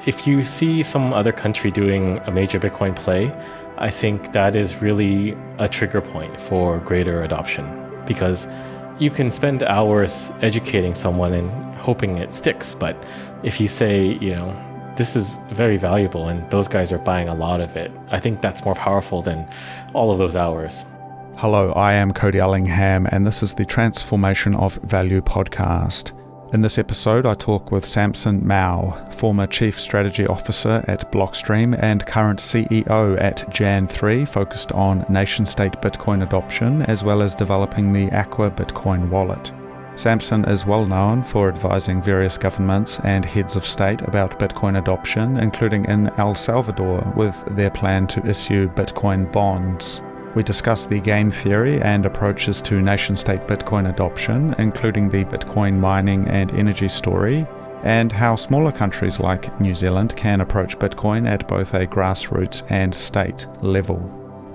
if you see some other country doing a major Bitcoin play, I think that is really a trigger point for greater adoption, because you can spend hours educating someone and hoping it sticks. But if you say, this is very valuable and those guys are buying a lot of it, I think that's more powerful than all of those hours. Hello, I am codyellingham, and this is the Transformation of Value podcast. In this episode, I talk with Samson Mow, former Chief Strategy Officer at Blockstream and current CEO at Jan3, focused on nation-state Bitcoin adoption, as well as developing the Aqua Bitcoin wallet. Samson is well known for advising various governments and heads of state about Bitcoin adoption, including in El Salvador with their plan to issue Bitcoin bonds. We discuss the game theory and approaches to nation-state Bitcoin adoption, including the Bitcoin mining and energy story, and how smaller countries like New Zealand can approach Bitcoin at both a grassroots and state level.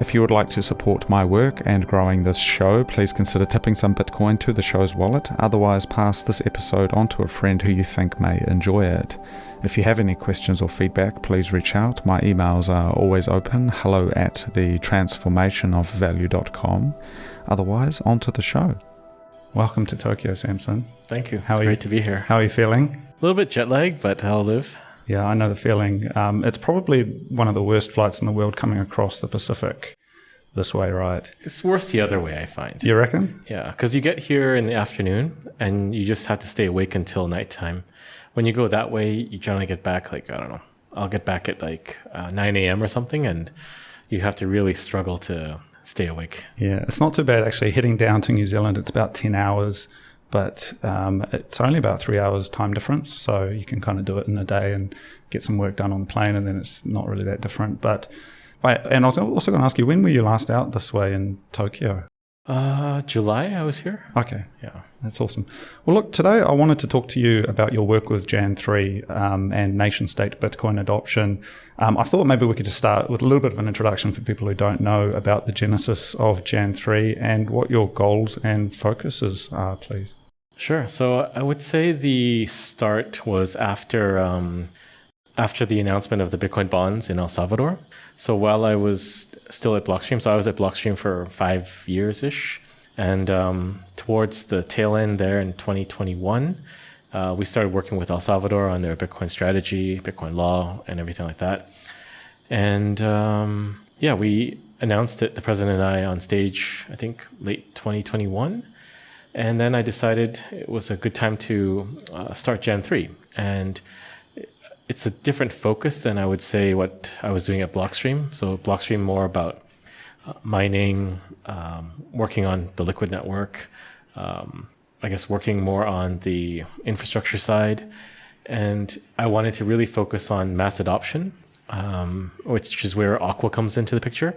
If you would like to support my work and growing this show, please consider tipping some Bitcoin to the show's wallet. Otherwise, pass this episode on to a friend who you think may enjoy it. If you have any questions or feedback, please reach out. My emails are always open, hello@thetransformationofvalue.com. Otherwise, on to the show. Welcome to Tokyo, Samson. Thank you. It's great to be here. How are you feeling? A little bit jet lagged, but I'll live. Yeah, I know the feeling. It's probably one of the worst flights in the world coming across the Pacific this way, right? It's worse the other way, I find. You reckon? Yeah, because you get here in the afternoon and you just have to stay awake until nighttime. When you go that way, you generally get back I'll get back at 9 a.m. or something, and you have to really struggle to stay awake. Yeah, it's not too bad actually. Heading down to New Zealand, it's about 10 hours. But it's only about 3 hours time difference, so you can kind of do it in a day and get some work done on the plane, and then it's not really that different. And I was also going to ask you, when were you last out this way in Tokyo? July, I was here. Okay. Yeah. That's awesome. Well, look, today I wanted to talk to you about your work with Jan3 and nation-state Bitcoin adoption. I thought maybe we could just start with a little bit of an introduction for people who don't know about the genesis of Jan3 and what your goals and focuses are, please. Sure. So I would say the start was after the announcement of the Bitcoin bonds in El Salvador. So while I was still at Blockstream, so I was at Blockstream for 5 years-ish, and towards the tail end there in 2021, we started working with El Salvador on their Bitcoin strategy, Bitcoin law, and everything like that. And we announced it, the president and I, on stage, I think late 2021. And then I decided it was a good time to start Jan3. And it's a different focus than I would say what I was doing at Blockstream. So Blockstream more about mining, working on the Liquid network, working more on the infrastructure side. And I wanted to really focus on mass adoption, which is where Aqua comes into the picture,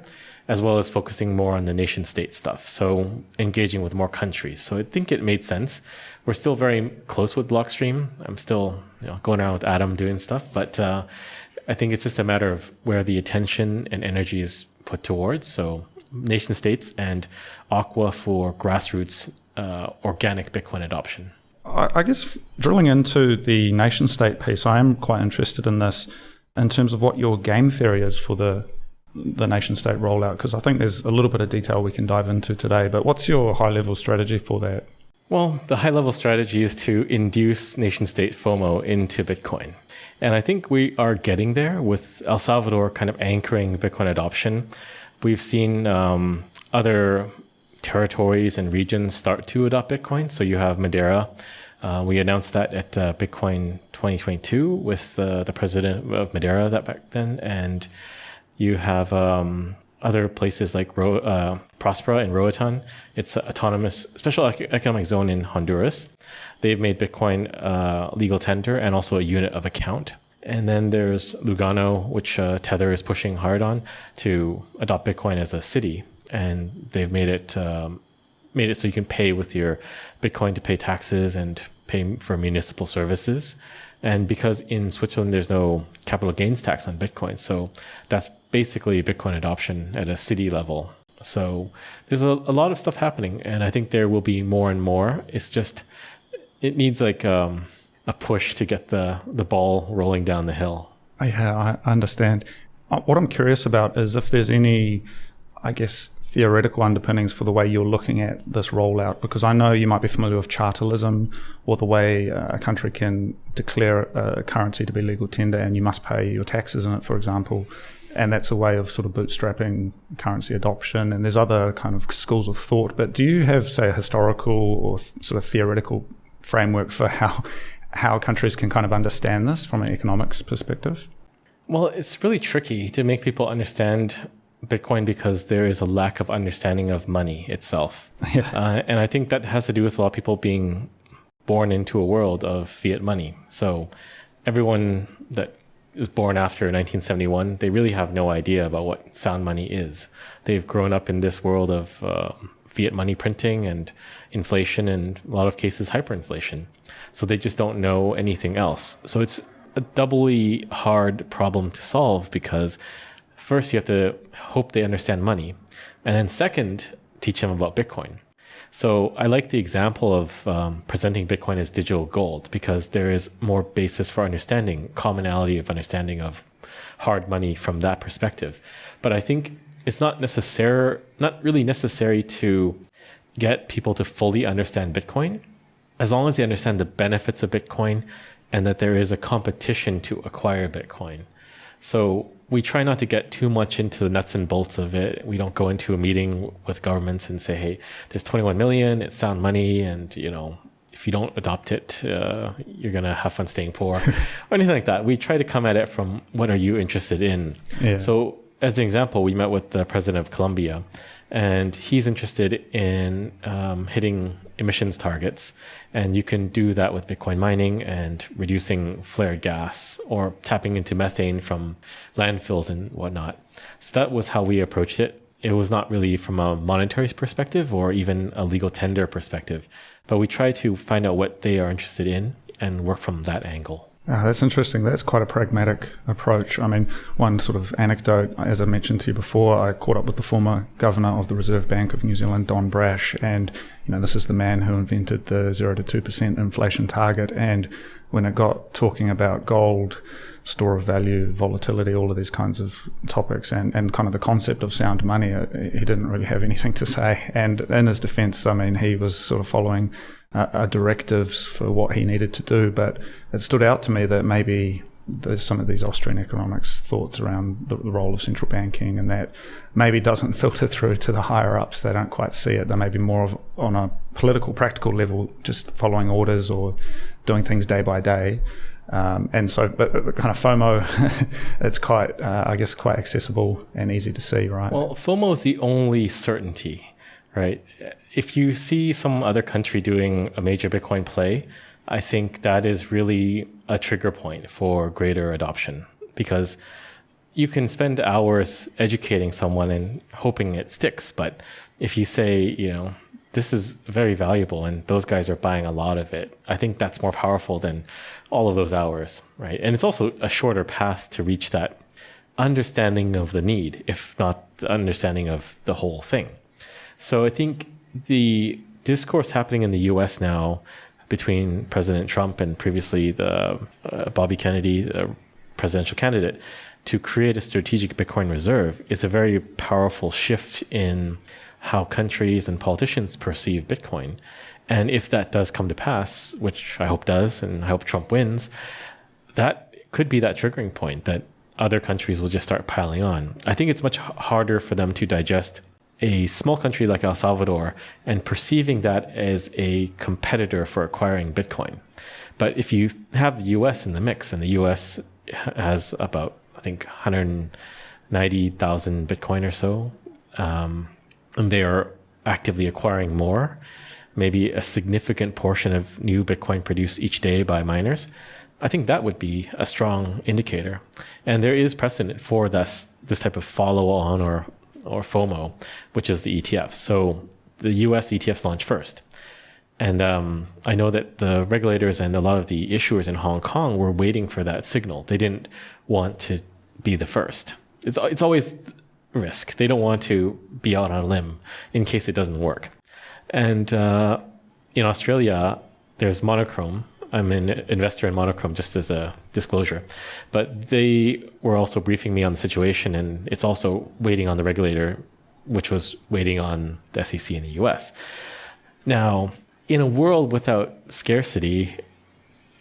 as well as focusing more on the nation state stuff. So engaging with more countries. So I think it made sense. We're still very close with Blockstream. I'm still going around with Adam doing stuff, but I think it's just a matter of where the attention and energy is put towards. So nation states and Aqua for grassroots organic Bitcoin adoption. I guess drilling into the nation state piece, I am quite interested in this in terms of what your game theory is for the nation state rollout, because I think there's a little bit of detail we can dive into today. But what's your high level strategy for that? Well, the high level strategy is to induce nation state FOMO into Bitcoin. And I think we are getting there with El Salvador kind of anchoring Bitcoin adoption. We've seen other territories and regions start to adopt Bitcoin. So you have Madeira. We announced that at Bitcoin 2022 with the president of Madeira back then. And you have other places like Prospera in Roatan. It's an autonomous special economic zone in Honduras. They've made Bitcoin legal tender and also a unit of account. And then there's Lugano, which Tether is pushing hard on to adopt Bitcoin as a city. And they've made it so you can pay with your Bitcoin to pay taxes and pay for municipal services. And because in Switzerland, there's no capital gains tax on Bitcoin. So that's basically Bitcoin adoption at a city level. So there's a lot of stuff happening. And I think there will be more and more. It's just, it needs like a push to get the ball rolling down the hill. Yeah, I understand. What I'm curious about is if there's any, I guess, theoretical underpinnings for the way you're looking at this rollout, because I know you might be familiar with chartalism, or the way a country can declare a currency to be legal tender and you must pay your taxes in it, for example. And that's a way of sort of bootstrapping currency adoption. And there's other kind of schools of thought. But do you have, say, a historical or sort of theoretical framework for how countries can kind of understand this from an economics perspective? Well, it's really tricky to make people understand Bitcoin because there is a lack of understanding of money itself. Yeah. And I think that has to do with a lot of people being born into a world of fiat money. So everyone that is born after 1971, they really have no idea about what sound money is. They've grown up in this world of fiat money printing and inflation, and in a lot of cases hyperinflation. So they just don't know anything else. So it's a doubly hard problem to solve because first you have to hope they understand money, and then second, teach them about Bitcoin. So I like the example of presenting Bitcoin as digital gold because there is more basis for understanding, commonality of understanding of hard money from that perspective. But I think it's not really necessary to get people to fully understand Bitcoin, as long as they understand the benefits of Bitcoin and that there is a competition to acquire Bitcoin. So we try not to get too much into the nuts and bolts of it. We don't go into a meeting with governments and say, hey, there's 21 million, it's sound money, and if you don't adopt it, you're going to have fun staying poor, or anything like that. We try to come at it from what are you interested in? Yeah. So as an example, we met with the president of Colombia, and he's interested in hitting emissions targets. And you can do that with Bitcoin mining and reducing flared gas or tapping into methane from landfills and whatnot. So that was how we approached it. It was not really from a monetary perspective or even a legal tender perspective, but we try to find out what they are interested in and work from that angle. That's interesting. That's quite a pragmatic approach. I mean, one sort of anecdote, as I mentioned to you before, I caught up with the former governor of the Reserve Bank of New Zealand, Don Brash, and this is the man who invented the 0 to 2% inflation target. And when it got talking about gold, store of value, volatility, all of these kinds of topics, and kind of the concept of sound money, he didn't really have anything to say. And in his defense, I mean, he was sort of following directives for what he needed to do, but it stood out to me that maybe there's some of these Austrian economics thoughts around the role of central banking, and that maybe doesn't filter through to the higher ups. They don't quite see it. They may be more of on a political, practical level, just following orders or doing things day by day. And so, but the kind of FOMO, it's quite, I guess, quite accessible and easy to see, right? Well, FOMO is the only certainty, right? If you see some other country doing a major Bitcoin play, I think that is really a trigger point for greater adoption, because you can spend hours educating someone and hoping it sticks. But if you say, this is very valuable and those guys are buying a lot of it, I think that's more powerful than all of those hours, right? And it's also a shorter path to reach that understanding of the need, if not the understanding of the whole thing. So I think the discourse happening in the US now between President Trump and previously the Bobby Kennedy, the presidential candidate, to create a strategic Bitcoin reserve is a very powerful shift in how countries and politicians perceive Bitcoin. And if that does come to pass, which I hope does, and I hope Trump wins, that could be that triggering point that other countries will just start piling on. I think it's much harder for them to digest a small country like El Salvador and perceiving that as a competitor for acquiring Bitcoin. But if you have the US in the mix, and the US has about, I think, 190,000 Bitcoin or so, and they are actively acquiring more, maybe a significant portion of new Bitcoin produced each day by miners, I think that would be a strong indicator. And there is precedent for this type of follow-on or FOMO, which is the ETFs. So the US ETFs launched first. And I know that the regulators and a lot of the issuers in Hong Kong were waiting for that signal. They didn't want to be the first. It's always risk. They don't want to be out on a limb in case it doesn't work. And in Australia, there's Monochrome, I'm an investor in Monochrome, just as a disclosure. But they were also briefing me on the situation, and it's also waiting on the regulator, which was waiting on the SEC in the US. Now, in a world without scarcity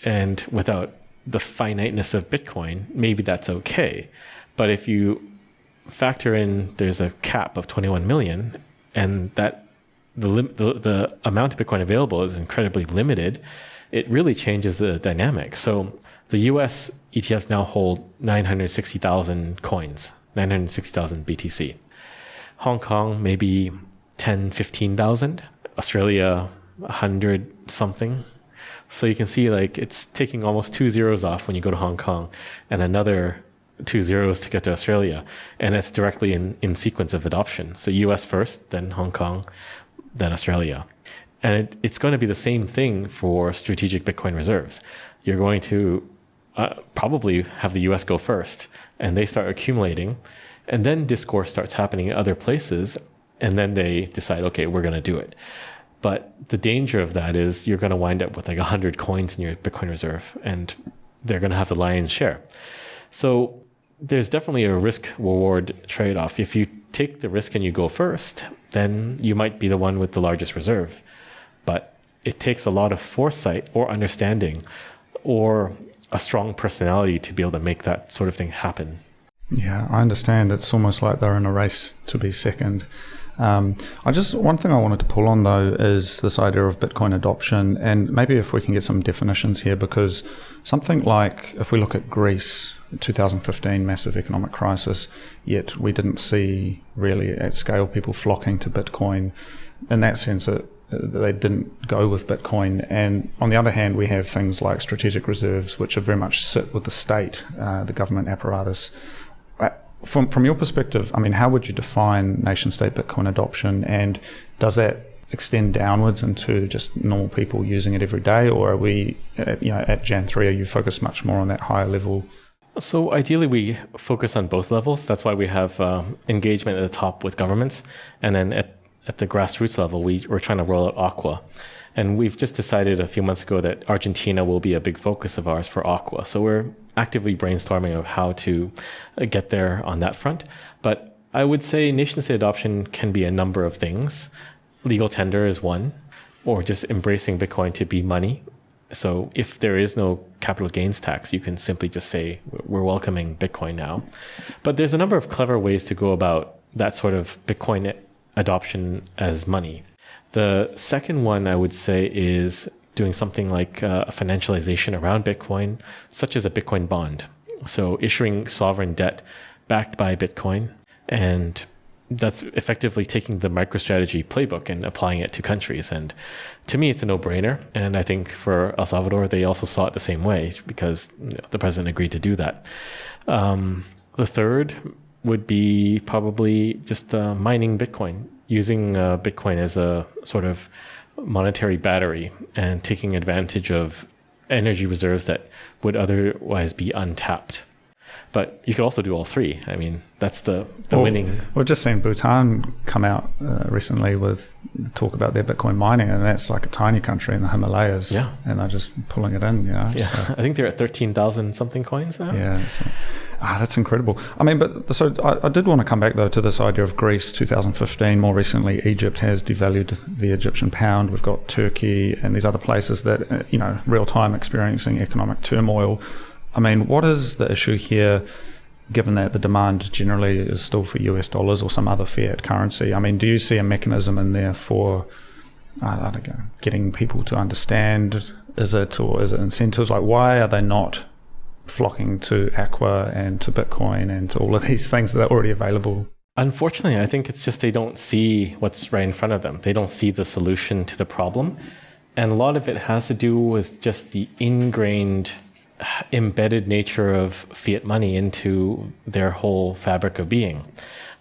and without the finiteness of Bitcoin, maybe that's okay. But if you factor in there's a cap of 21 million, and that the amount of Bitcoin available is incredibly limited, it really changes the dynamic. So the US ETFs now hold 960,000 coins, 960,000 BTC. Hong Kong, maybe 10, 15,000. Australia, 100 something. So you can see like it's taking almost 2 zeros off when you go to Hong Kong and another 2 zeros to get to Australia. And it's directly in sequence of adoption. So US first, then Hong Kong, then Australia. And it's going to be the same thing for strategic Bitcoin reserves. You're going to probably have the US go first, and they start accumulating, and then discourse starts happening in other places, and then they decide, okay, we're going to do it. But the danger of that is you're going to wind up with like 100 coins in your Bitcoin reserve, and they're going to have the lion's share. So there's definitely a risk-reward trade-off. If you take the risk and you go first, then you might be the one with the largest reserve. But it takes a lot of foresight or understanding or a strong personality to be able to make that sort of thing happen. Yeah, I understand. It's almost like they're in a race to be second. One thing I wanted to pull on though is this idea of Bitcoin adoption, and maybe if we can get some definitions here, because something like if we look at Greece, 2015 massive economic crisis, yet we didn't see really at scale people flocking to Bitcoin. In that sense, they didn't go with Bitcoin. And on the other hand, we have things like strategic reserves, which are very much sit with the state, the government apparatus. From your perspective, I mean, how would you define nation-state Bitcoin adoption, and does that extend downwards into just normal people using it every day, or are we, at Jan 3, are you focused much more on that higher level? So ideally, we focus on both levels. That's why we have engagement at the top with governments, and then at the grassroots level, we're trying to roll out Aqua. And we've just decided a few months ago that Argentina will be a big focus of ours for Aqua. So we're actively brainstorming of how to get there on that front. But I would say nation-state adoption can be a number of things. Legal tender is one, or just embracing Bitcoin to be money. So if there is no capital gains tax, you can simply just say, we're welcoming Bitcoin now. But there's a number of clever ways to go about that sort of Bitcoin adoption as money. The second one I would say is doing something like a financialization around Bitcoin, such as a Bitcoin bond. So issuing sovereign debt backed by Bitcoin, and that's effectively taking the MicroStrategy playbook and applying it to countries. And to me, it's a no-brainer. And I think for El Salvador, they also saw it the same way because the president agreed to do that. The third would be probably just mining Bitcoin, using Bitcoin as a sort of monetary battery and taking advantage of energy reserves that would otherwise be untapped. But you could also do all three. I mean, that's the winning. We've just seen Bhutan come out recently with talk about their Bitcoin mining, and that's like a tiny country in the Himalayas. Yeah. And they're just pulling it in, Yeah. So. I think they're at 13,000 something coins now. Yeah. So, that's incredible. I mean, so I did want to come back though to this idea of Greece, 2015. More recently, Egypt has devalued the Egyptian pound. We've got Turkey and these other places that, real time experiencing economic turmoil. I mean, what is the issue here, given that the demand generally is still for US dollars or some other fiat currency? I mean, do you see a mechanism in there for, I don't know, getting people to understand, is it incentives? Like, why are they not flocking to Aqua and to Bitcoin and to all of these things that are already available? Unfortunately, I think it's just they don't see what's right in front of them. They don't see the solution to the problem. And a lot of it has to do with just the ingrained embedded nature of fiat money into their whole fabric of being.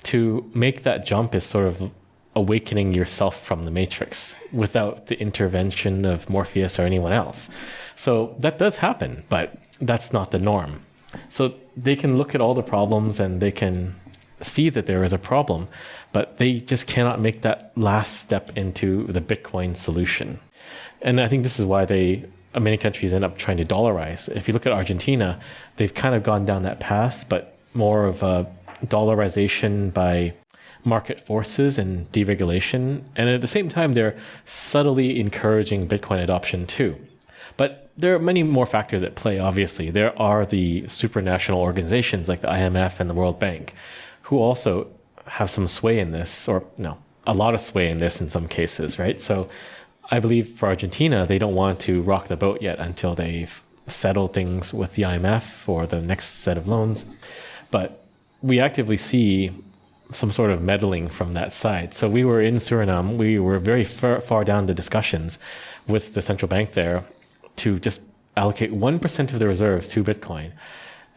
To make that jump is sort of awakening yourself from the matrix without the intervention of Morpheus or anyone else. So that does happen, but that's not the norm. So they can look at all the problems and they can see that there is a problem, but they just cannot make that last step into the Bitcoin solution. And I think this is why they many countries end up trying to dollarize. If you look at Argentina, they've kind of gone down that path, but more of a dollarization by market forces and deregulation. And at the same time, they're subtly encouraging Bitcoin adoption too. But there are many more factors at play, obviously. There are the supranational organizations like the IMF and the World Bank, who also have some sway in this, or no, a lot of sway in this in some cases, right? So I believe for Argentina, they don't want to rock the boat yet until they've settled things with the IMF or the next set of loans. But we actively see some sort of meddling from that side. So we were in Suriname. We were very far down the discussions with the central bank there to just allocate 1% of the reserves to Bitcoin.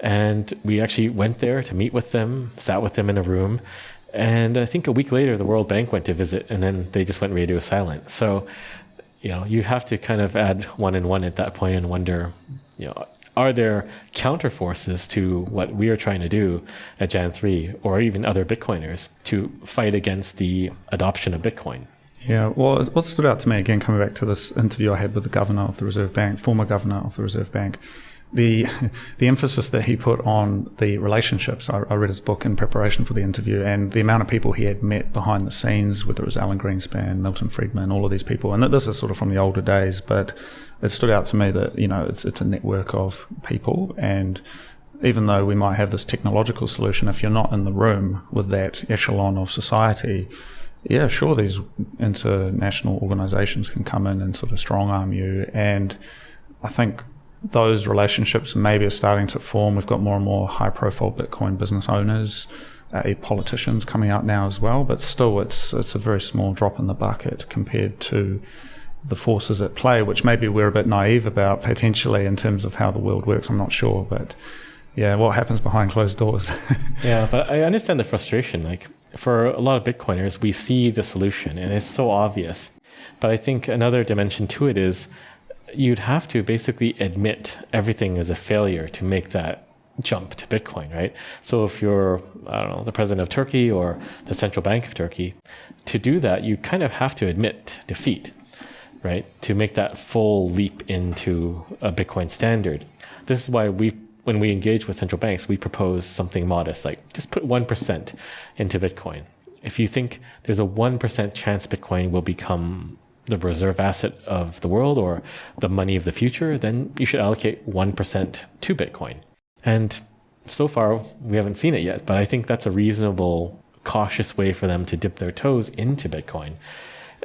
And we actually went there to meet with them, sat with them in a room. And I think a week later, the World Bank went to visit, and then they just went radio silent. So, you have to kind of add one and one at that point and wonder, are there counter forces to what we are trying to do at Jan 3 or even other Bitcoiners to fight against the adoption of Bitcoin? Yeah, well, what stood out to me, again, coming back to this interview I had with the governor of the Reserve Bank, former governor of the Reserve Bank, the emphasis that he put on the relationships. I read his book in preparation for the interview, and the amount of people he had met behind the scenes, whether it was Alan Greenspan, Milton Friedman, all of these people. And this is sort of from the older days, but it stood out to me that, it's a network of people. And even though we might have this technological solution, if you're not in the room with that echelon of society, yeah, sure, these international organizations can come in and sort of strong arm you. And I think those relationships maybe are starting to form. We've got more and more high-profile Bitcoin business owners, politicians coming out now as well, but still it's a very small drop in the bucket compared to the forces at play, which maybe we're a bit naive about potentially in terms of how the world works. I'm not sure, but yeah, what happens behind closed doors. Yeah, but I understand the frustration. Like, for a lot of Bitcoiners, we see the solution and it's so obvious. But I think another dimension to it is you'd have to basically admit everything is a failure to make that jump to Bitcoin, right? So if you're, the president of Turkey or the central bank of Turkey, to do that, you kind of have to admit defeat, right? To make that full leap into a Bitcoin standard. This is why when we engage with central banks, we propose something modest, like just put 1% into Bitcoin. If you think there's a 1% chance Bitcoin will become the reserve asset of the world or the money of the future, then you should allocate 1% to Bitcoin. And so far, we haven't seen it yet, but I think that's a reasonable, cautious way for them to dip their toes into Bitcoin.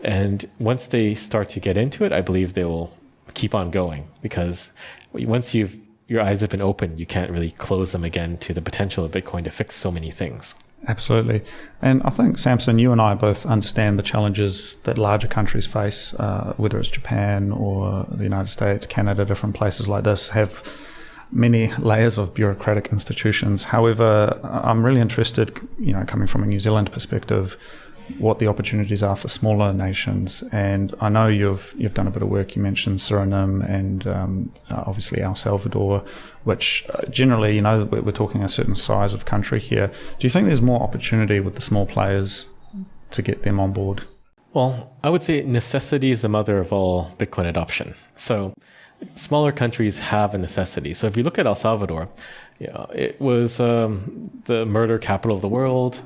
And once they start to get into it, I believe they will keep on going, because once your eyes have been opened, you can't really close them again to the potential of Bitcoin to fix so many things. Absolutely. And I think, Samson, you and I both understand the challenges that larger countries face, whether it's Japan or the United States, Canada, different places like this have many layers of bureaucratic institutions. However, I'm really interested, coming from a New Zealand perspective, what the opportunities are for smaller nations. And I know you've done a bit of work. You mentioned Suriname and obviously El Salvador, which generally, we're talking a certain size of country here. Do you think there's more opportunity with the small players to get them on board? Well, I would say necessity is the mother of all Bitcoin adoption. So smaller countries have a necessity. So if you look at El Salvador, it was the murder capital of the world.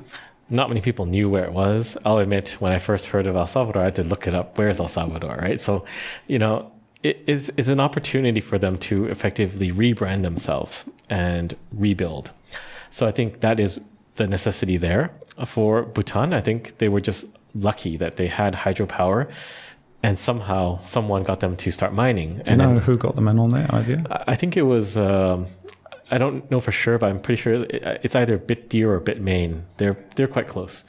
Not many people knew where it was. I'll admit, when I first heard of El Salvador, I had to look it up. Where's El Salvador, right? So, it is an opportunity for them to effectively rebrand themselves and rebuild. So I think that is the necessity there. For Bhutan, I think they were just lucky that they had hydropower, and somehow someone got them to start mining. Do you know who got them in on that idea? I think it was... I don't know for sure, but I'm pretty sure it's either Bitdeer or Bitmain. They're quite close.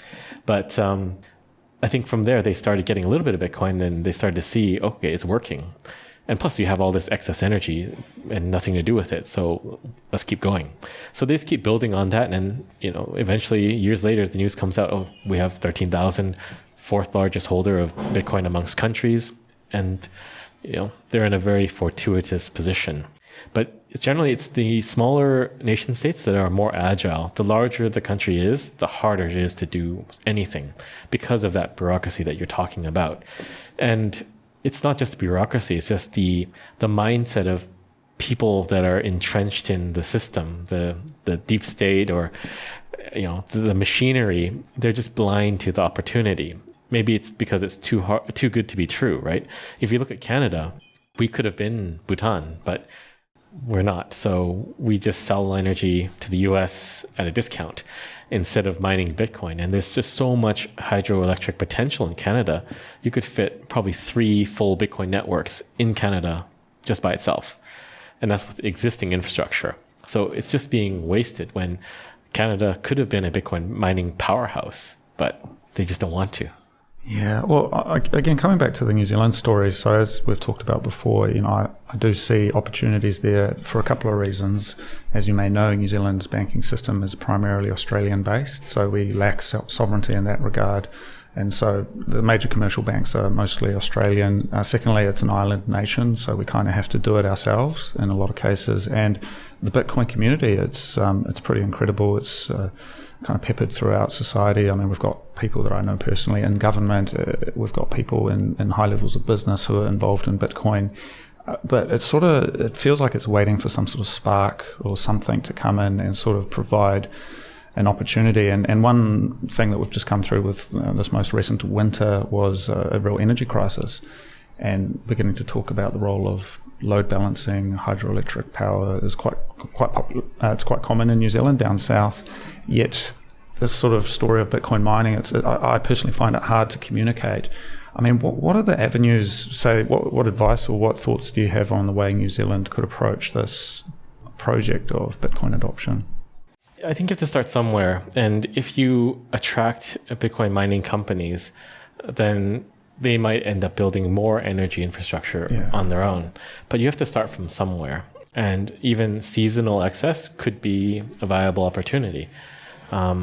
But I think from there, they started getting a little bit of Bitcoin, then they started to see, okay, it's working. And plus, you have all this excess energy and nothing to do with it. So let's keep going. So they just keep building on that. And, eventually, years later, the news comes out, oh, we have 13,000, fourth largest holder of Bitcoin amongst countries. And, they're in a very fortuitous position. But generally, it's the smaller nation states that are more agile. The larger the country is, the harder it is to do anything because of that bureaucracy that you're talking about. And it's not just bureaucracy, it's just the mindset of people that are entrenched in the system, the deep state, or the machinery. They're just blind to the opportunity. Maybe it's because it's too good to be true, right? If you look at Canada, we could have been Bhutan, but we're not. So we just sell energy to the US at a discount instead of mining Bitcoin. And there's just so much hydroelectric potential in Canada. You could fit probably 3 full Bitcoin networks in Canada just by itself. And that's with existing infrastructure. So it's just being wasted when Canada could have been a Bitcoin mining powerhouse, but they just don't want to. Yeah, well, again, coming back to the New Zealand story, so as we've talked about before, I do see opportunities there for a couple of reasons. As you may know, New Zealand's banking system is primarily Australian-based, so we lack sovereignty in that regard. And so the major commercial banks are mostly Australian. Secondly, it's an island nation, so we kind of have to do it ourselves in a lot of cases. And the Bitcoin community, it's pretty incredible. It's kind of peppered throughout society. I mean, we've got people that I know personally in government. We've got people in high levels of business who are involved in Bitcoin. But it feels like it's waiting for some sort of spark or something to come in and sort of provide an opportunity. And one thing that we've just come through with this most recent winter was a real energy crisis, and beginning to talk about the role of load balancing. Hydroelectric power is quite popular. It's quite common in New Zealand down south. Yet this sort of story of Bitcoin mining, I personally find it hard to communicate. I mean, what are the avenues? Say, what advice or what thoughts do you have on the way New Zealand could approach this project of Bitcoin adoption? I think you have to start somewhere. And if you attract Bitcoin mining companies, then they might end up building more energy infrastructure on their own. But you have to start from somewhere. And even seasonal excess could be a viable opportunity. I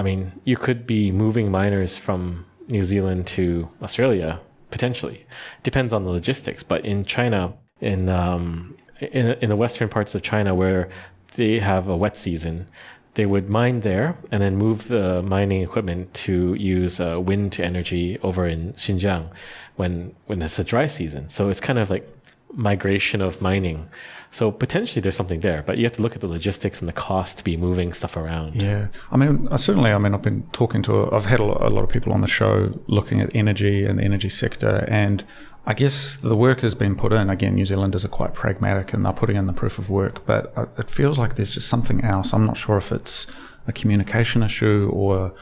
mean, you could be moving miners from New Zealand to Australia, potentially. Depends on the logistics. But in China, in the western parts of China where they have a wet season, they would mine there and then move the mining equipment to use wind energy over in Xinjiang when it's a dry season. So it's kind of like migration of mining. So potentially there's something there, but you have to look at the logistics and the cost to be moving stuff around. Yeah. I mean, I've been talking I've had a lot of people on the show looking at energy and the energy sector, and I guess the work has been put in. Again, New Zealanders are quite pragmatic and they're putting in the proof of work, but it feels like there's just something else. I'm not sure if it's a communication issue or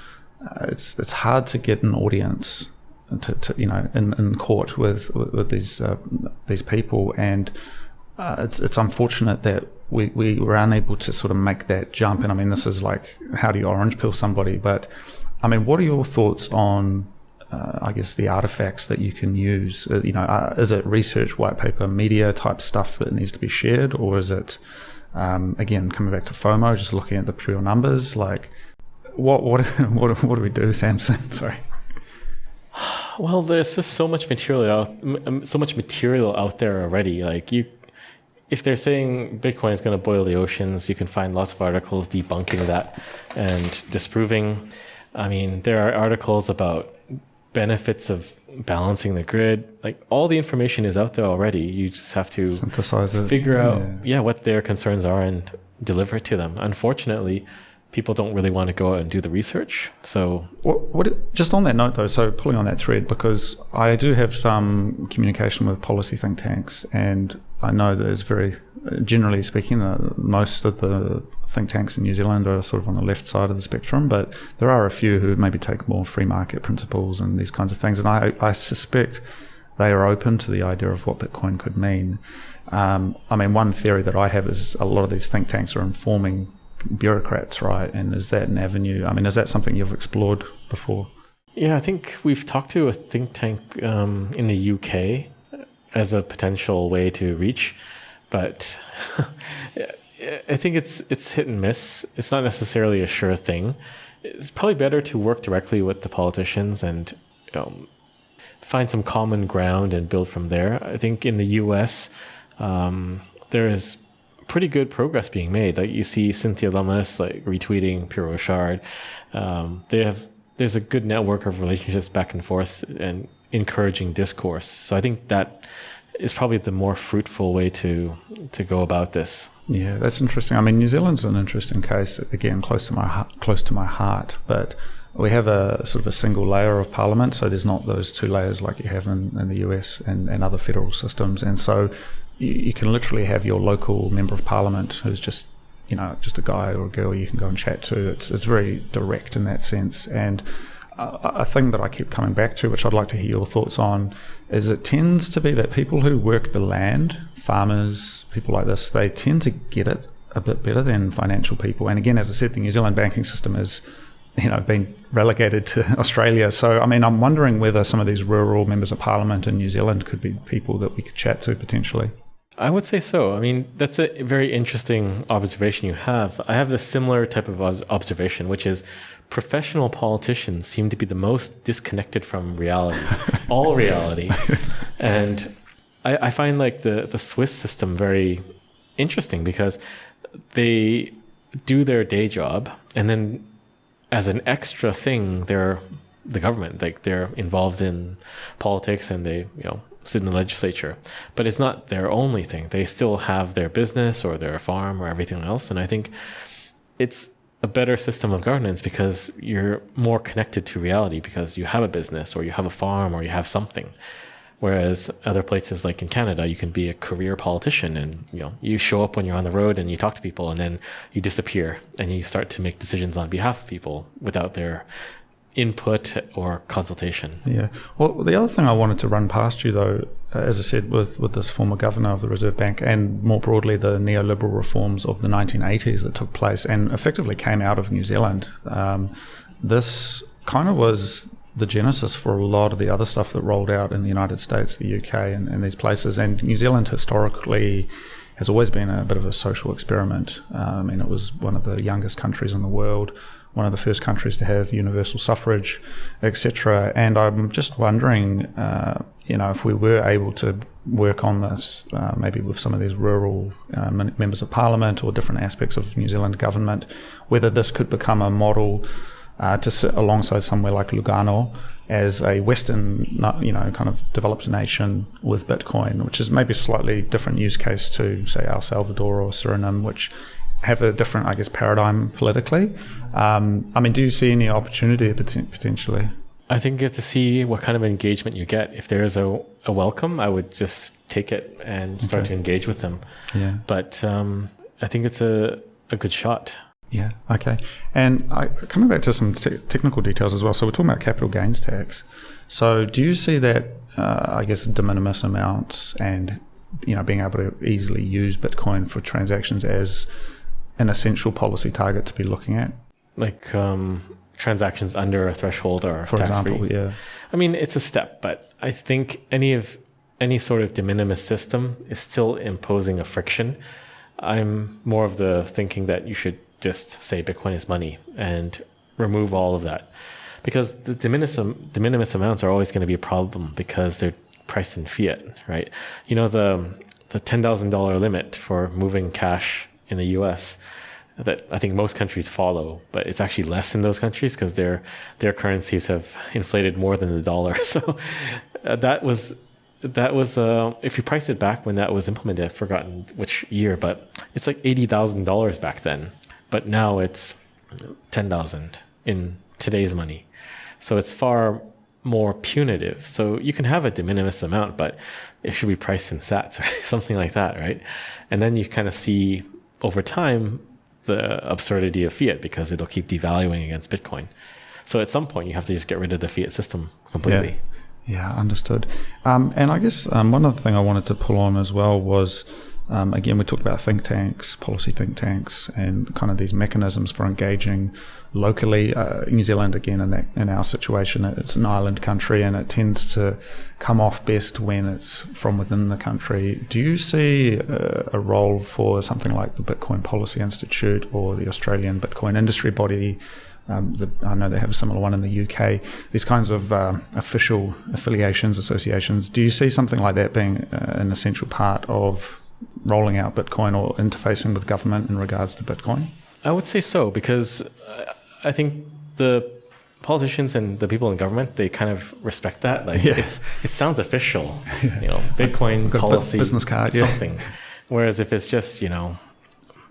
it's hard to get an audience to in court with these people, and it's unfortunate that we were unable to sort of make that jump. And I mean, this is like, how do you orange peel somebody? But I mean, what are your thoughts on I guess the artifacts that you can use? Is it research, white paper, media type stuff that needs to be shared, or is it again coming back to FOMO, just looking at the pure numbers? Like, what do we do, Samson? Sorry. Well, there's just so much material out there already. Like, if they're saying Bitcoin is going to boil the oceans, you can find lots of articles debunking that and disproving. I mean, there are articles about benefits of balancing the grid. Like, all the information is out there already. You just have to synthesize it, figure out what their concerns are and deliver it to them. Unfortunately, people don't really want to go out and do the research. So just on that note though, so pulling on that thread, because I do have some communication with policy think tanks, and I know that it's very, generally speaking, most of the think tanks in New Zealand are sort of on the left side of the spectrum, but there are a few who maybe take more free market principles and these kinds of things, and I suspect they are open to the idea of what Bitcoin could mean. I mean, one theory that I have is a lot of these think tanks are informing bureaucrats, right? And is that an avenue? I mean, is that something you've explored before? Yeah, I think we've talked to a think tank in the UK as a potential way to reach, but I think it's hit and miss. It's not necessarily a sure thing. It's probably better to work directly with the politicians and find some common ground and build from there. I think in the US, there is pretty good progress being made. Like, you see Cynthia Lummis like retweeting Pierre Rochard. There's a good network of relationships back and forth, and encouraging discourse. So I think that is probably the more fruitful way to go about this. Yeah, that's interesting. I mean, New Zealand's an interesting case, again, close to my heart, but we have a sort of a single layer of parliament, so there's not those two layers like you have in the US and other federal systems. And so you can literally have your local member of parliament who's just a guy or a girl you can go and chat to. It's very direct in that sense. And a thing that I keep coming back to, which I'd like to hear your thoughts on, is it tends to be that people who work the land, farmers, people like this, they tend to get it a bit better than financial people. And again, as I said, the New Zealand banking system is been relegated to Australia. So, I mean, I'm wondering whether some of these rural members of parliament in New Zealand could be people that we could chat to potentially. I would say so. I mean, that's a very interesting observation you have. I have a similar type of observation, which is professional politicians seem to be the most disconnected from reality, all reality. And I find like the Swiss system very interesting because they do their day job, and then as an extra thing, they're the government. Like, they're involved in politics and they, sit in the legislature. But it's not their only thing. They still have their business or their farm or everything else. And I think it's a better system of governance because you're more connected to reality because you have a business or you have a farm or you have something. Whereas other places like in Canada, you can be a career politician and, you show up when you're on the road and you talk to people and then you disappear and you start to make decisions on behalf of people without their input or consultation. Yeah. Well, the other thing I wanted to run past you, though, as I said, with this former governor of the Reserve Bank and more broadly the neoliberal reforms of the 1980s that took place and effectively came out of New Zealand, this kind of was the genesis for a lot of the other stuff that rolled out in the United States, the UK, and these places. And New Zealand historically has always been a bit of a social experiment. I mean, it was one of the youngest countries in the world, one of the first countries to have universal suffrage, etc. And I'm just wondering, if we were able to work on this, maybe with some of these rural members of parliament or different aspects of New Zealand government, whether this could become a model to sit alongside somewhere like Lugano as a Western, kind of developed nation with Bitcoin, which is maybe a slightly different use case to, say, El Salvador or Suriname, which have a different, I guess, paradigm politically. Do you see any opportunity potentially? I think you have to see what kind of engagement you get. If there is a welcome, I would just take it and start to engage with them. Yeah. But I think it's a good shot. Yeah, okay. And coming back to some technical details as well, so we're talking about capital gains tax. So do you see that, de minimis amounts and, being able to easily use Bitcoin for transactions as an essential policy target to be looking at? Like transactions under a threshold or for tax-free? example, yeah. I mean, it's a step, but I think any sort of de minimis system is still imposing a friction. I'm more of the thinking that you should just say Bitcoin is money and remove all of that, because the de minimis amounts are always going to be a problem because they're priced in fiat, right? The $10,000 limit for moving cash in the US that I think most countries follow, but it's actually less in those countries because their currencies have inflated more than the dollar. So that was if you price it back when that was implemented, I've forgotten which year, but it's like $80,000 back then. But now it's 10,000 in today's money. So it's far more punitive. So you can have a de minimis amount, but it should be priced in sats or something like that, right? And then you kind of see over time the absurdity of fiat because it'll keep devaluing against Bitcoin. So at some point you have to just get rid of the fiat system completely. Yeah, understood. And I guess one other thing I wanted to pull on as well was, again, we talked about think tanks, policy think tanks, and kind of these mechanisms for engaging locally. New Zealand, again, in our situation, it's an island country, and it tends to come off best when it's from within the country. Do you see a role for something like the Bitcoin Policy Institute or the Australian Bitcoin Industry Body? I know they have a similar one in the UK. These kinds of official affiliations, associations. Do you see something like that being an essential part of rolling out Bitcoin or interfacing with government in regards to Bitcoin? I would say so, because I think the politicians and the people in government, they kind of respect that. Like it sounds official, Bitcoin policy, business card, something. Whereas if it's just,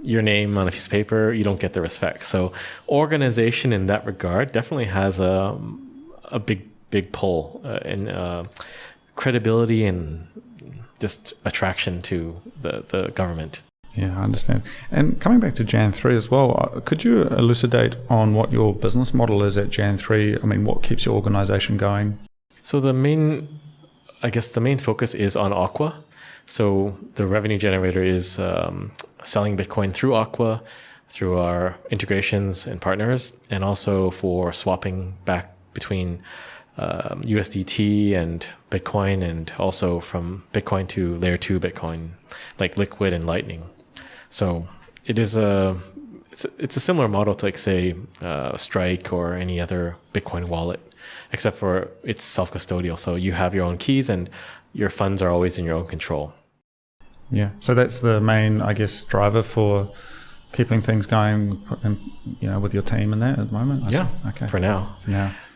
your name on a piece of paper, you don't get the respect. So organization in that regard definitely has a big pull in credibility and just attraction to the government. Yeah, I understand. And coming back to Jan 3 as well, could you elucidate on what your business model is at Jan 3? I mean, what keeps your organization going? So the main focus is on Aqua. So the revenue generator is selling Bitcoin through Aqua, through our integrations and partners, and also for swapping back between USDT and Bitcoin, and also from Bitcoin to layer 2 Bitcoin, like Liquid and Lightning. So it's a similar model to, like, say, Strike or any other Bitcoin wallet, except for it's self-custodial. So you have your own keys and your funds are always in your own control. Yeah. So that's the main, I guess, driver for keeping things going, with your team and that at the moment? Okay. For now.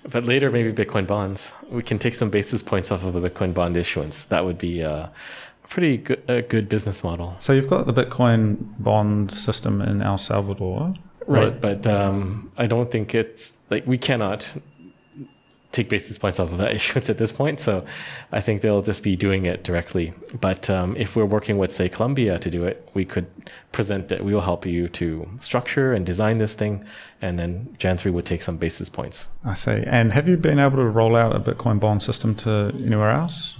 But later, maybe Bitcoin bonds. We can take some basis points off of a Bitcoin bond issuance. That would be a pretty good business model. So you've got the Bitcoin bond system in El Salvador. Right. But I don't think it's like we cannot take basis points off of that issuance at this point. So I think they'll just be doing it directly. But if we're working with, say, Colombia to do it, we could present that we will help you to structure and design this thing. And then Jan 3 would take some basis points. I see. And have you been able to roll out a Bitcoin bond system to anywhere else?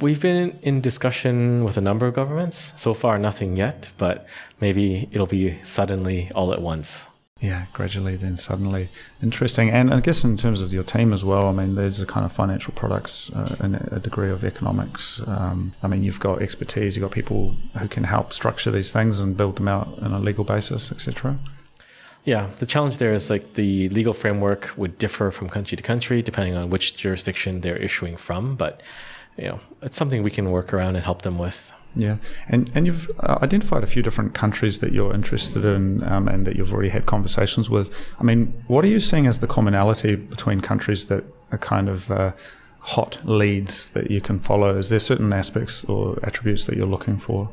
We've been in discussion with a number of governments. So far, nothing yet, but maybe it'll be suddenly all at once. Yeah, gradually, then suddenly. Interesting. And I guess in terms of your team as well, I mean, there's a kind of financial products and a degree of economics. I mean, you've got expertise, you've got people who can help structure these things and build them out on a legal basis, etc. Yeah, the challenge there is, like, the legal framework would differ from country to country depending on which jurisdiction they're issuing from. But, it's something we can work around and help them with. Yeah, and you've identified a few different countries that you're interested in and that you've already had conversations with. I mean, what are you seeing as the commonality between countries that are kind of hot leads that you can follow? Is there certain aspects or attributes that you're looking for?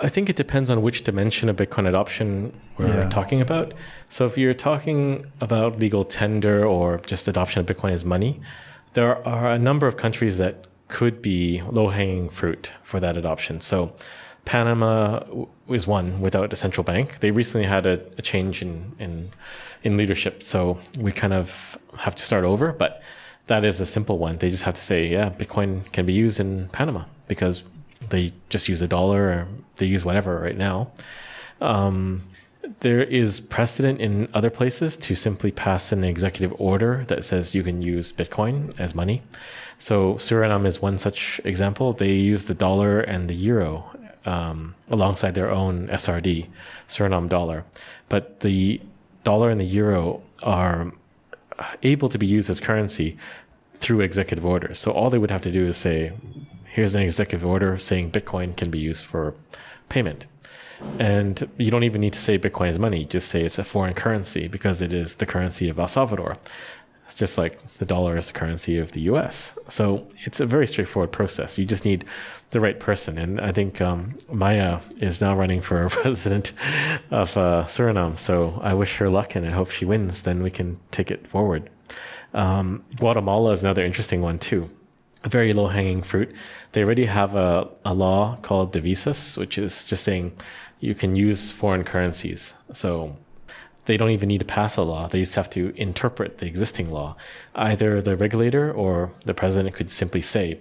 I think it depends on which dimension of Bitcoin adoption we're talking about. So if you're talking about legal tender or just adoption of Bitcoin as money, there are a number of countries that could be low-hanging fruit for that adoption. So Panama is one without a central bank. They recently had a change in leadership, so we kind of have to start over. But that is a simple one. They just have to say, Bitcoin can be used in Panama because they just use $1 or they use whatever right now. There is precedent in other places to simply pass an executive order that says you can use Bitcoin as money. So Suriname is one such example. They use the dollar and the euro alongside their own SRD, Suriname dollar. But the dollar and the euro are able to be used as currency through executive orders. So all they would have to do is say, here's an executive order saying Bitcoin can be used for payment. And you don't even need to say Bitcoin is money. Just say it's a foreign currency because it is the currency of El Salvador. It's just like the dollar is the currency of the US. So it's a very straightforward process. You just need the right person. And I think Maya is now running for president of Suriname. So I wish her luck and I hope she wins. Then we can take it forward. Guatemala is another interesting one too. A very low-hanging fruit. They already have a law called divisas, which is just saying you can use foreign currencies. So they don't even need to pass a law. They just have to interpret the existing law. Either the regulator or the president could simply say,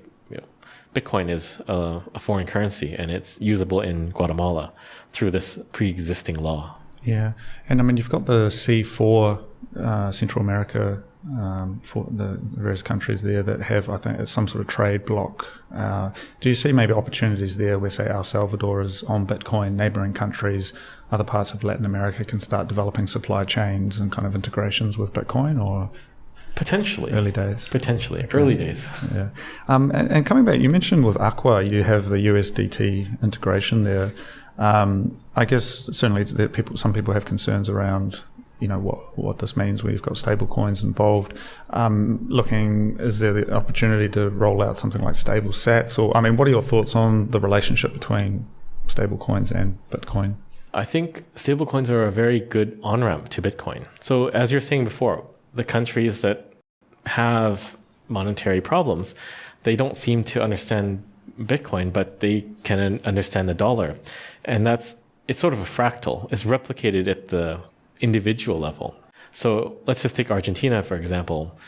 Bitcoin is a foreign currency and it's usable in Guatemala through this pre-existing law. Yeah. And I mean, you've got the C4 Central America for the various countries there that have, I think, some sort of trade block. Do you see maybe opportunities there where, say, El Salvador is on Bitcoin, neighboring countries, other parts of Latin America can start developing supply chains and kind of integrations with Bitcoin, or potentially early days? Potentially early days. Yeah. And coming back, you mentioned with Aqua, you have the USDT integration there. I guess certainly some people have concerns around what this means. We've got stable coins involved. Is there the opportunity to roll out something like stable sats? Or, what are your thoughts on the relationship between stable coins and Bitcoin? I think stablecoins are a very good on-ramp to Bitcoin. So as you're saying before, the countries that have monetary problems, they don't seem to understand Bitcoin, but they can understand the dollar. And it's sort of a fractal. It's replicated at the individual level. So let's just take Argentina, for example.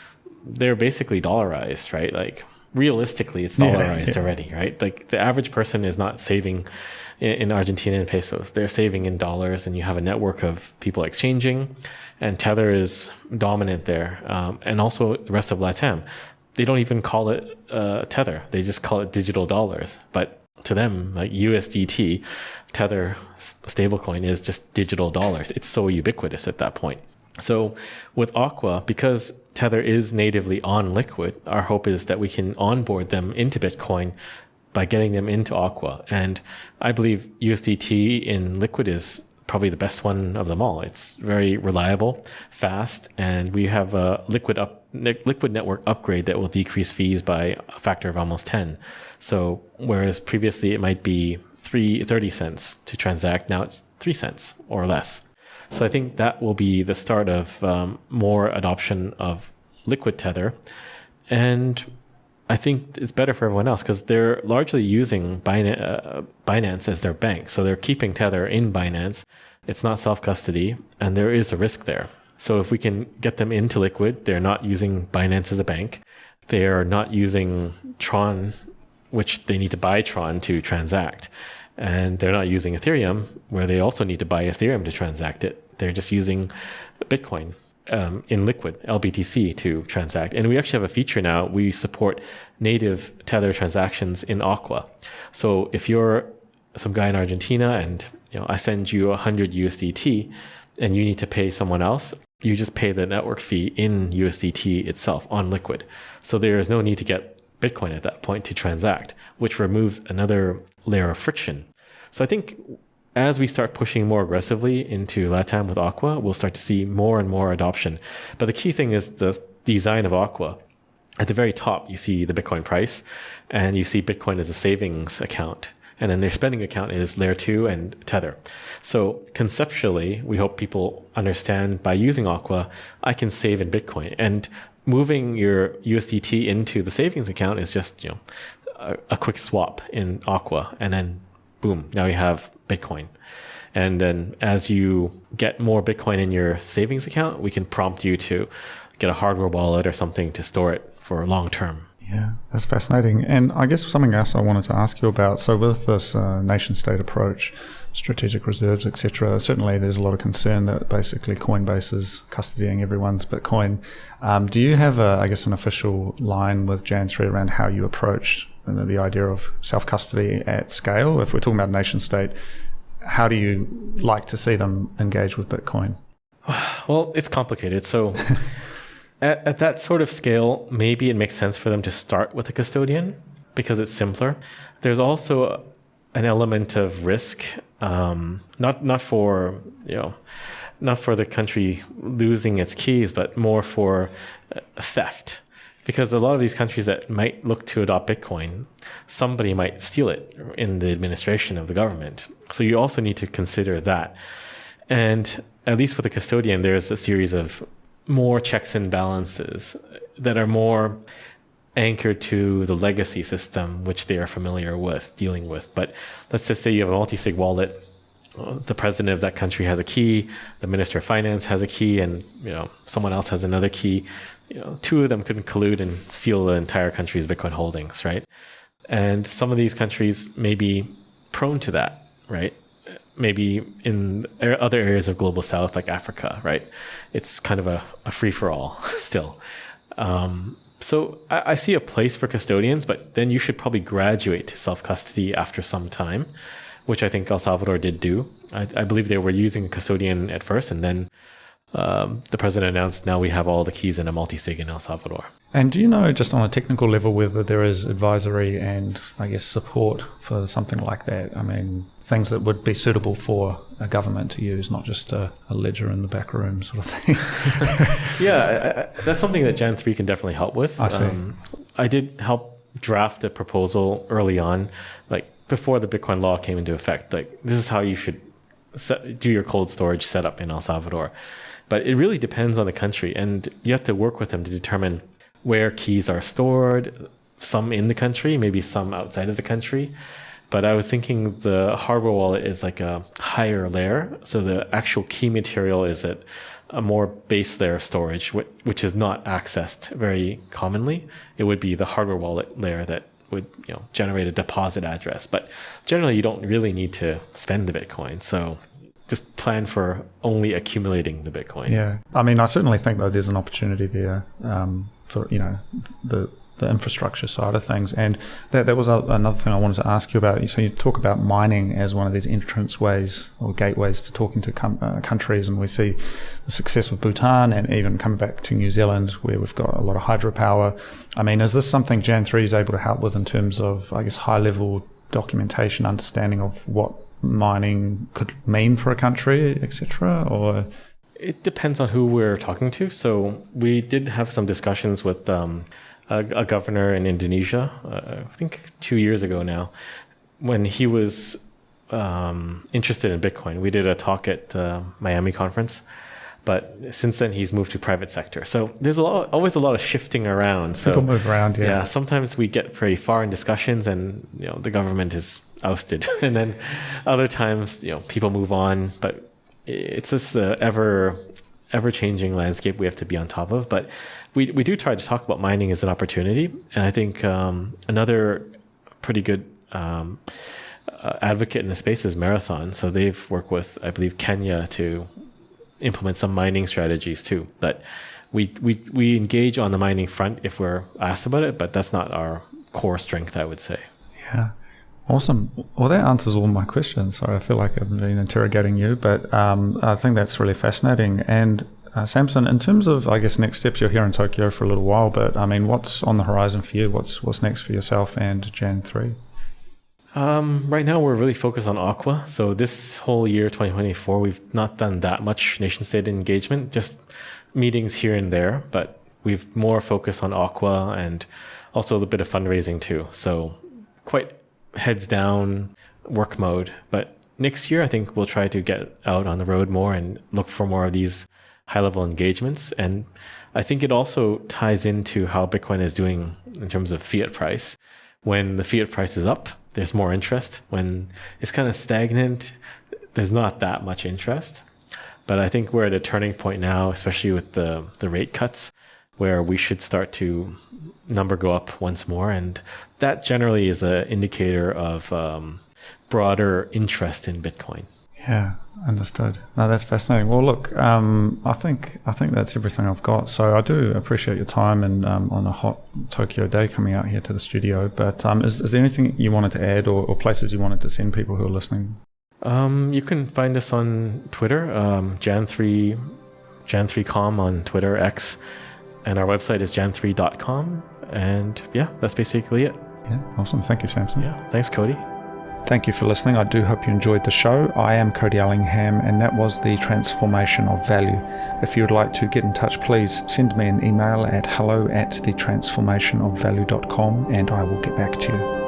They're basically dollarized, right? Like realistically, it's dollarized already, right? Like the average person is not saving in Argentinian pesos. They're saving in dollars, and you have a network of people exchanging, and Tether is dominant there. And also the rest of LATAM. They don't even call it Tether. They just call it digital dollars. But to them, like USDT, Tether stablecoin is just digital dollars. It's so ubiquitous at that point. So with Aqua, because Tether is natively on Liquid, our hope is that we can onboard them into Bitcoin by getting them into Aqua. And I believe USDT in Liquid is probably the best one of them all. It's very reliable, fast, and we have a liquid network upgrade that will decrease fees by a factor of almost 10. So whereas previously it might be 30 cents to transact, now it's 3 cents or less. So I think that will be the start of more adoption of liquid Tether. And I think it's better for everyone else because they're largely using Binance as their bank. So they're keeping Tether in Binance. It's not self-custody, and there is a risk there. So if we can get them into Liquid, they're not using Binance as a bank. They are not using Tron, which they need to buy Tron to transact. And they're not using Ethereum, where they also need to buy Ethereum to transact it. They're just using Bitcoin in Liquid, LBTC, to transact. And we actually have a feature now. We support native Tether transactions in Aqua. So if you're some guy in Argentina and I send you 100 USDT and you need to pay someone else, you just pay the network fee in USDT itself on Liquid. So there is no need to get Bitcoin at that point to transact, which removes another layer of friction. So I think as we start pushing more aggressively into LATAM with Aqua, we'll start to see more and more adoption. But the key thing is the design of Aqua. At the very top, you see the Bitcoin price, and you see Bitcoin as a savings account. And then their spending account is Layer 2 and Tether. So conceptually, we hope people understand by using Aqua, I can save in Bitcoin. And moving your USDT into the savings account is just a quick swap in Aqua. And then boom, now you have Bitcoin. And then as you get more Bitcoin in your savings account, we can prompt you to get a hardware wallet or something to store it for long term. Yeah, that's fascinating. And I guess something else I wanted to ask you about. So with this nation-state approach, strategic reserves, etc., certainly there's a lot of concern that basically Coinbase is custodying everyone's Bitcoin. Do you have, an official line with Jan3 around how you approach the idea of self-custody at scale? If we're talking about nation-state, how do you like to see them engage with Bitcoin? Well, it's complicated. So at that sort of scale, maybe it makes sense for them to start with a custodian because it's simpler. There's also an element of risk, not for the country losing its keys, but more for theft. Because a lot of these countries that might look to adopt Bitcoin, somebody might steal it in the administration of the government. So you also need to consider that. And at least with a custodian, there's a series of more checks and balances that are more anchored to the legacy system, which they are familiar with dealing with. But let's just say you have a multi-sig wallet. The president of that country has a key, the minister of finance has a key, and someone else has another key. Two of them couldn't collude and steal the entire country's Bitcoin holdings, right? And some of these countries may be prone to that, right? Maybe in other areas of global south, like Africa, right? It's kind of a free-for-all still. So I see a place for custodians, but then you should probably graduate to self-custody after some time, which I think El Salvador did do. I believe they were using a custodian at first, and then the president announced now we have all the keys in a multi-sig in El Salvador. And do you know, just on a technical level, whether there is advisory and, support for something like that? things that would be suitable for a government to use, not just a ledger in the back room sort of thing. Yeah, that's something that Jan 3 can definitely help with. I see. I did help draft a proposal early on, like before the Bitcoin law came into effect. Like, this is how you should do your cold storage setup in El Salvador. But it really depends on the country, and you have to work with them to determine where keys are stored, some in the country, maybe some outside of the country. But I was thinking the hardware wallet is like a higher layer. So the actual key material is at a more base layer of storage, which is not accessed very commonly. It would be the hardware wallet layer that would generate a deposit address. But generally, you don't really need to spend the Bitcoin. So just plan for only accumulating the Bitcoin. Yeah. I mean, I certainly think, though, there's an opportunity there for, the infrastructure side of things. And that was another thing I wanted to ask you about. So you talk about mining as one of these entrance ways or gateways to talking to countries, and we see the success with Bhutan and even coming back to New Zealand where we've got a lot of hydropower. I mean, is this something Jan 3 is able to help with in terms of, I guess, high-level documentation, understanding of what mining could mean for a country, etc.? Or it depends on who we're talking to. So we did have some discussions with a governor in Indonesia, I think 2 years ago now, when he was interested in Bitcoin. We did a talk at the Miami conference, but since then he's moved to private sector. So there's always a lot of shifting around. So people move around, yeah. Yeah, sometimes we get very far in discussions and the government is ousted, and then other times people move on. But it's just the ever-changing landscape we have to be on top of. But we do try to talk about mining as an opportunity. And I think another pretty good advocate in the space is Marathon. So they've worked with, I believe, Kenya to implement some mining strategies too. But we engage on the mining front if we're asked about it, but that's not our core strength, I would say. Yeah. Awesome. Well, that answers all my questions. Sorry, I feel like I've been interrogating you, but I think that's really fascinating. And Samson, in terms of, I guess, next steps, you're here in Tokyo for a little while, but I mean, what's on the horizon for you? What's next for yourself and Jan 3? Right now, we're really focused on Aqua. So this whole year, 2024, we've not done that much nation-state engagement, just meetings here and there, but we've more focused on Aqua and also a little bit of fundraising too. So quite heads down work mode. But next year, I think we'll try to get out on the road more and look for more of these high-level engagements. And I think it also ties into how Bitcoin is doing in terms of fiat price. When the fiat price is up, there's more interest. When it's kind of stagnant, there's not that much interest. But I think we're at a turning point now, especially with the rate cuts, where we should start to number go up once more. And that generally is an indicator of broader interest in Bitcoin. Yeah, understood. No, that's fascinating. Well, look, I think that's everything I've got. So I do appreciate your time and on a hot Tokyo day coming out here to the studio. But is there anything you wanted to add or places you wanted to send people who are listening? You can find us on Twitter, Jan3com on Twitter, X, and our website is jan3.com. And yeah, that's basically it. Yeah, awesome. Thank you, Samson. Yeah, thanks, Cody. Thank you for listening. I do hope you enjoyed the show. I am codyellingham, and that was the transformation of value. If you would like to get in touch, please send me an email at hello@thetransformationofvalue.com, and I will get back to you.